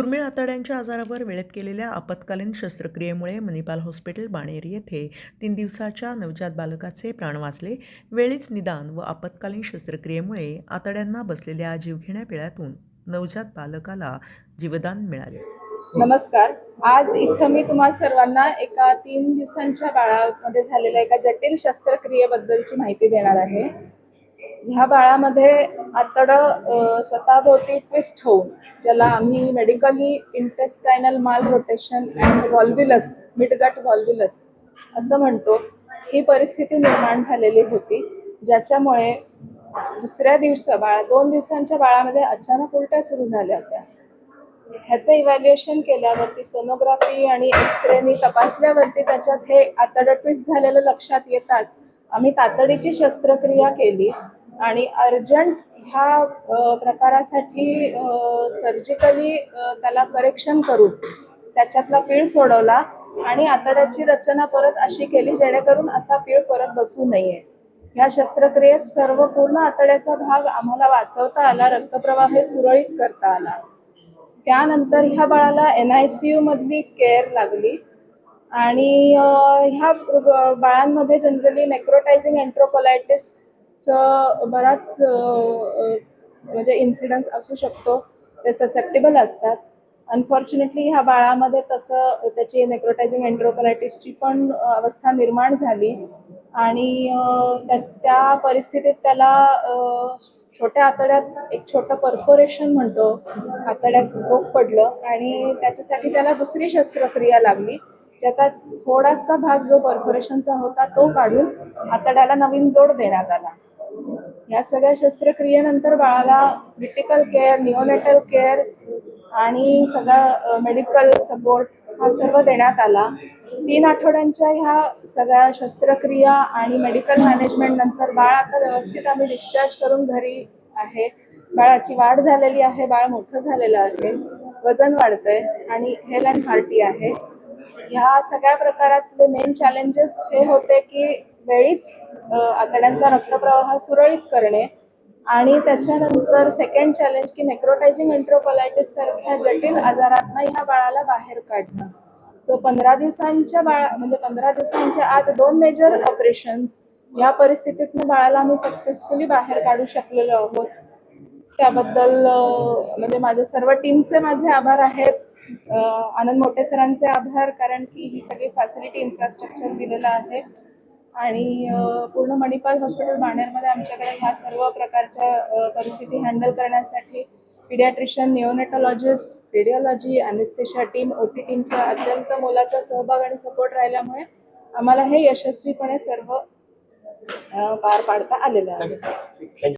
दुर्मिळ आतड्यांच्या आजारावर वेळेत केलेल्या आपत्कालीन शस्त्रक्रियेमुळे मणिपाल हॉस्पिटल बाणेर येथे 3 दिवसाच्या नवजात बालकाचे प्राण वाचले. वेळीच निदान व आपत्कालीन शस्त्रक्रियेमुळे आतड्यांना बसलेल्या जीवघेण्या पिळ्यातून नवजात बालकाला जीवदान मिळाले. नमस्कार. आज इथं मी तुम्हा सर्वांना एका 3 दिवसांच्या बाळामध्ये झालेल्या एका जटिल शस्त्रक्रियेबद्दलची माहिती देणार आहे. ह्या बाळामध्ये आतडं स्वतःभोवती ट्विस्ट होऊन, ज्याला आम्ही मेडिकली इंटेस्टायनल माल रोटेशन अँड व्हॉल्व्हुलस, मिडगट व्हॉल्व्हुलस असं म्हणतो, ही परिस्थिती निर्माण झालेली होती, ज्याच्यामुळे दुसऱ्या दिवशी 2 दिवसांच्या बाळामध्ये अचानक उलट्या सुरू झाल्या होत्या. ह्याचं इव्हॅल्युएशन केल्यावरती, सोनोग्राफी आणि एक्सरेनी तपासल्यावरती त्याच्यात हे आतडं ट्विस्ट झालेलं लक्षात येताच आम्ही तातडीची शस्त्रक्रिया केली आणि अर्जंट ह्या प्रकारासाठी सर्जिकली त्याला करेक्शन करून त्याच्यातला पीळ सोडवला आणि आतड्याची रचना परत अशी केली जेणेकरून असा पीळ परत बसू नये. ह्या शस्त्रक्रियेत सर्व पूर्ण आतड्याचा भाग आम्हाला वाचवता आला, रक्तप्रवाह सुरळीत करता आला. त्यानंतर ह्या बाळाला NICU मधली केअर लागली आणि ह्या बाळांमध्ये जनरली नेक्रोटायझिंग एन्ट्रोकोलायटिसचं बराच म्हणजे इन्सिडन्स असू शकतो, ते ससेप्टेबल असतात. अनफॉर्च्युनेटली ह्या बाळामध्ये तसं त्याची नेक्रोटायझिंग एन्ट्रोकोलायटिसची पण अवस्था निर्माण झाली आणि त्या परिस्थितीत त्याला छोट्या आतड्यात एक छोटं परफोरेशन म्हणतो, आतड्यात भोक पडलं आणि त्याच्यासाठी त्याला दुसरी शस्त्रक्रिया लागली, ज्यात थोडासा भाग जो परफोरेशनचा होता तो काढून आतड्याला नवीन जोड देण्यात आला. या सगळ्या शस्त्रक्रियेनंतर बाळाला क्रिटिकल केअर, निओनेटल केअर आणि सगळा मेडिकल सपोर्ट हा सर्व देण्यात आला. 3 आठवड्यांच्या ह्या सगळ्या शस्त्रक्रिया आणि मेडिकल मॅनेजमेंट नंतर बाळ आता व्यवस्थित आम्ही डिस्चार्ज करून घरी आहे. बाळाची वाढ झालेली आहे, बाळ मोठं झालेलं आहे, वजन वाढतंय आणि हेल अँड हार्टी आहे. ह्या सगळ्या प्रकारातले मेन चॅलेंजेस हे होते की वेळीच आतड्यांचा रक्तप्रवाह सुरळीत करणे आणि त्याच्यानंतर सेकंड चॅलेंज की नेक्रोटायझिंग एन्ट्रोकोलायटिस सारख्या जटिल आजारातनं ह्या बाळाला बाहेर काढणं. सो 15 दिवसांच्या आत 2 मेजर ऑपरेशन्स या परिस्थितीतनं बाळाला आम्ही सक्सेसफुली बाहेर काढू शकलेलो आहोत. त्याबद्दल म्हणजे माझ्या सर्व टीमचे माझे आभार आहेत. आनंद मोटे सरांचे आभार, कारण की ही सगळी फॅसिलिटी इन्फ्रास्ट्रक्चर दिलेलं आहे आणि पूर्ण मणिपाल हॉस्पिटल बाणेरमध्ये आमच्याकडे ह्या सर्व प्रकारच्या परिस्थिती हँडल करण्यासाठी paediatrician, निओनेटॉलॉजिस्ट, radiology, anaesthesia team, OT टीमचा अत्यंत मोलाचा सहभाग आणि सपोर्ट राहिल्यामुळे आम्हाला हे यशस्वीपणे सर्व पार पाडता आलेलं आहे.